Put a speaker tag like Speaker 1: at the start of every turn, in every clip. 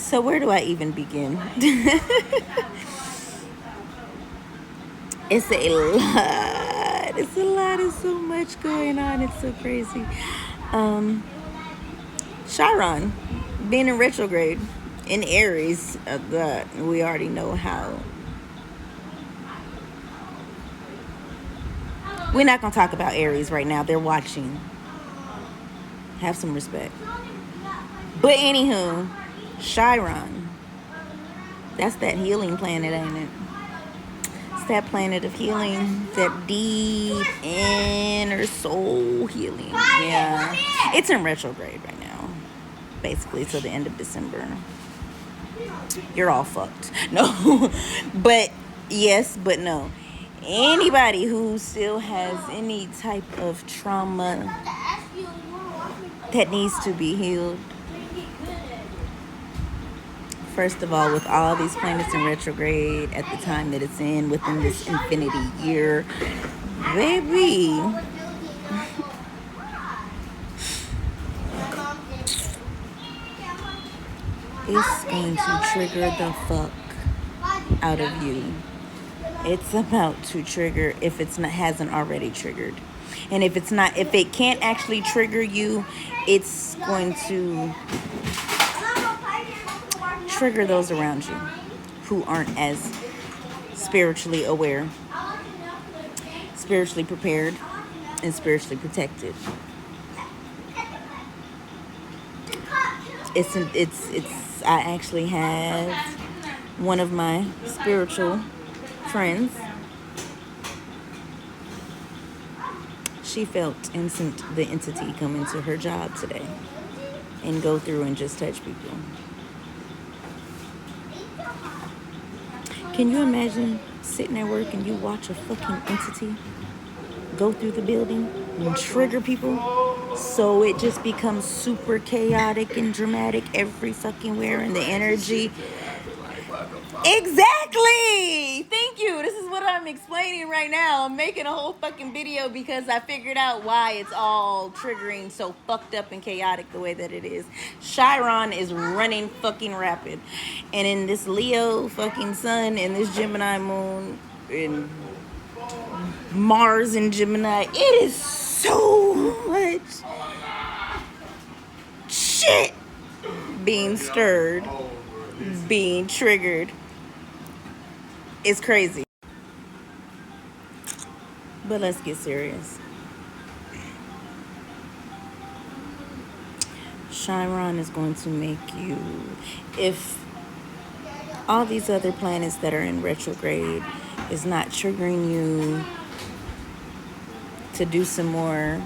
Speaker 1: So where do I even begin? It's a lot. It's a lot. It's so much going on. It's so crazy. Chiron being in retrograde in Aries, we already know how. We're not gonna talk about Aries right now. They're watching. Have some respect. But anywho, Chiron. That's that healing planet, ain't it? It's that planet of healing, that deep inner soul healing. Yeah. It's in retrograde right now. Basically till the end of December. You're all fucked. No. But yes, but no. Anybody who still has any type of trauma that needs to be healed, first of all, with all these planets in retrograde at the time that it's in, within this infinity year, baby, it's going to trigger the fuck out of you. It's about to trigger if it's not hasn't already triggered. And if it can't actually trigger you, it's going to trigger those around you who aren't as spiritually aware, spiritually prepared, and spiritually protected. I actually have one of my spiritual friends. She felt the entity come into her job today and go through and just touch people. Can you imagine sitting at work and you watch a fucking entity go through the building and trigger people so it just becomes super chaotic and dramatic every fucking where, and the energy. Exactly. Thank you. This is what I'm explaining right now. I'm making a whole fucking video because I figured out why it's all triggering so fucked up and chaotic the way that it is. Chiron is running fucking rapid. And in this Leo fucking sun and this Gemini moon and Mars and Gemini, it is so much shit being stirred, being triggered. It's crazy. But let's get serious. Chiron is going to make you, if all these other planets that are in retrograde is not triggering you to do some more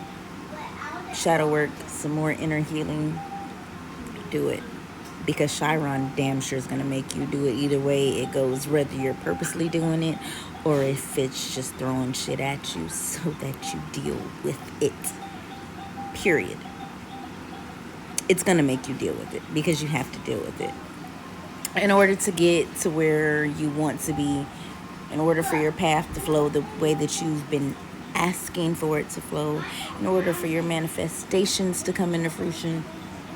Speaker 1: shadow work, some more inner healing, do it. Because Chiron damn sure is going to make you do it either way it goes, whether you're purposely doing it or if it's just throwing shit at you so that you deal with it. Period. It's going to make you deal with it because you have to deal with it. In order to get to where you want to be, in order for your path to flow the way that you've been asking for it to flow, in order for your manifestations to come into fruition,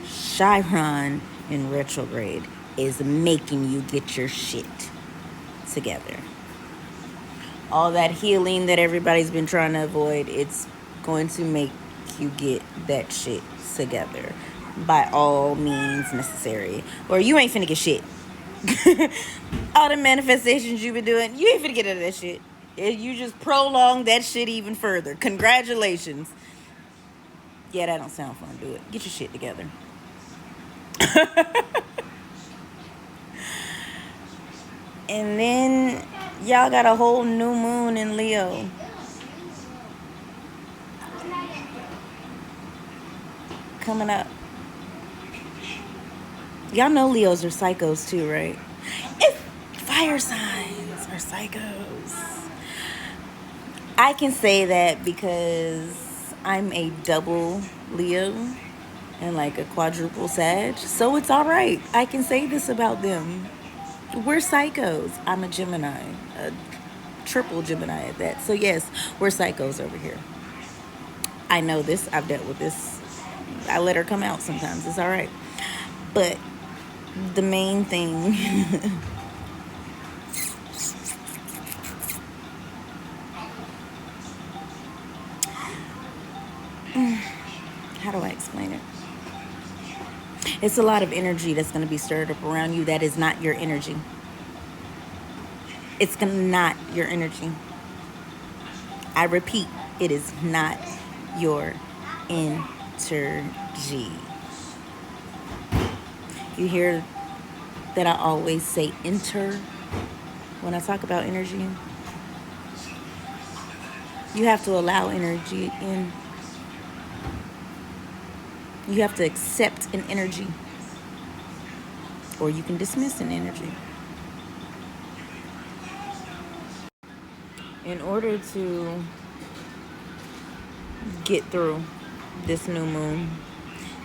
Speaker 1: Chiron in retrograde is making you get your shit together. All that healing that everybody's been trying to avoid, it's going to make you get that shit together by all means necessary, or you ain't finna get shit. All the manifestations you've been doing, you ain't finna get out of that shit. You just prolong that shit even further. Congratulations. Yeah, that don't sound fun. Do it. Get your shit together. And then y'all got a whole new moon in Leo. Coming up. Y'all know Leos are psychos too, right? It's fire signs are psychos. I can say that because I'm a double Leo and like a quadruple Sag, so it's all right. I can say this about them. We're psychos. I'm a Gemini, a triple Gemini at that. So yes, we're psychos over here. I know this. I've dealt with this. I let her come out sometimes. It's all right. But the main thing how do I explain it? It's a lot of energy that's going to be stirred up around you that is not your energy. It's not your energy. I repeat, it is not your energy. You hear that I always say enter when I talk about energy? You have to allow energy in. You have to accept an energy, or you can dismiss an energy. In order to get through this new moon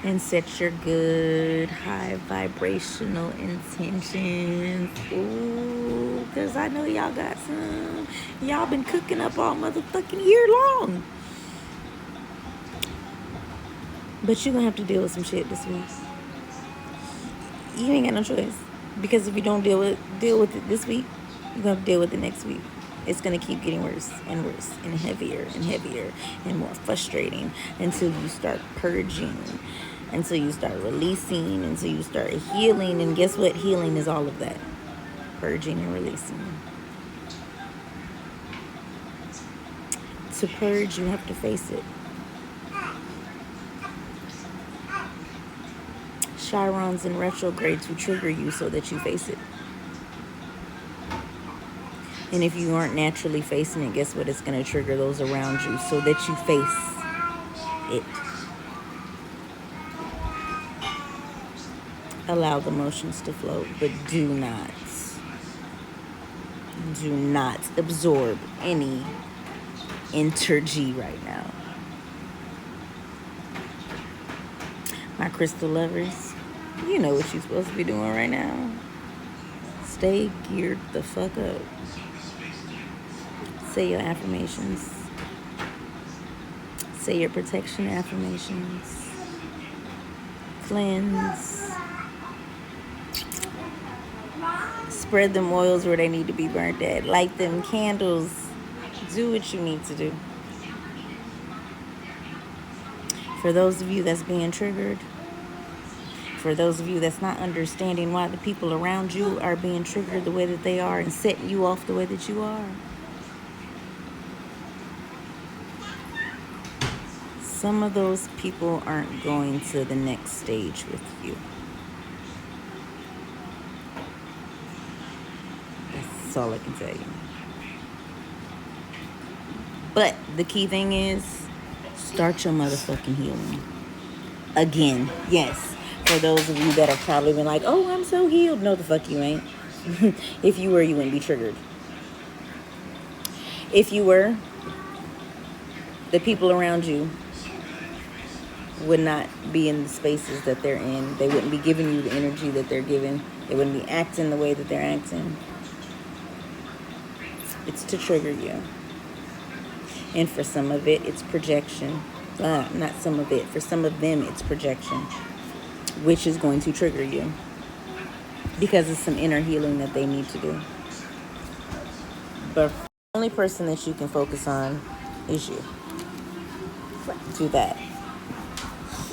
Speaker 1: and set your good high vibrational intentions, ooh, because I know y'all got some, y'all been cooking up all motherfucking year long, but you're gonna have to deal with some shit this week. You ain't got no choice, because if you don't deal with it this week, you're gonna have to deal with it next week. It's going to keep getting worse and worse and heavier and more frustrating until you start purging, until you start releasing, until you start healing. And guess what? Healing is all of that. Purging and releasing. To purge, you have to face it. Chirons and retrogrades will trigger you so that you face it. And if you aren't naturally facing it, guess what? It's going to trigger those around you so that you face it. Allow the emotions to flow, but do not absorb any energy right now. My crystal lovers, you know what you're supposed to be doing right now. Stay geared the fuck up. Say your affirmations. Say your protection affirmations. Cleanse. Spread them oils where they need to be burnt at. Light them candles. Do what you need to do. For those of you that's being triggered, for those of you that's not understanding why the people around you are being triggered the way that they are and setting you off the way that you are, some of those people aren't going to the next stage with you. That's all I can tell you. But the key thing is, start your motherfucking healing. Again, yes. For those of you that have probably been like, oh, I'm so healed. No, the fuck you ain't. If you were, you wouldn't be triggered. If you were, the people around you would not be in the spaces that they're in. They wouldn't be giving you the energy that they're giving. They wouldn't be acting the way that they're acting. It's to trigger you. And for some of it, it's projection. Not some of it. For some of them, it's projection, which is going to trigger you because it's some inner healing that they need to do. But the only person that you can focus on is you. Do that.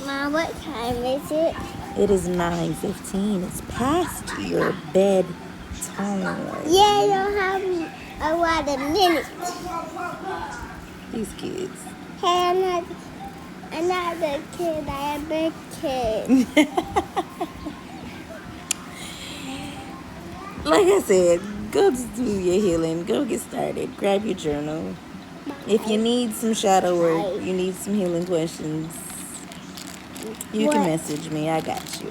Speaker 2: Mom, what time is it?
Speaker 1: It is 9:15. It's past your bedtime.
Speaker 2: Yeah, you have a lot of minutes.
Speaker 1: These kids.
Speaker 2: Hey, another kid. I am a kid.
Speaker 1: Like I said, go do your healing. Go get started. Grab your journal. If you need some shadow work, you need some healing questions, you can message me. I got you.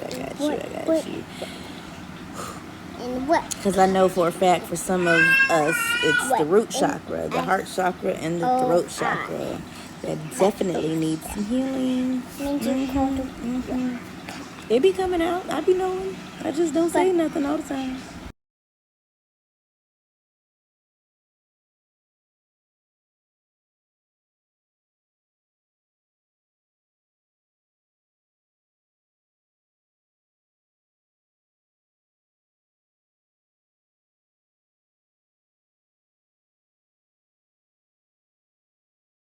Speaker 2: And what?
Speaker 1: Because I know for a fact for some of us, it's the root chakra, the heart chakra, and the throat chakra that definitely needs some healing. They be coming out. I be knowing. I just don't say nothing all the time.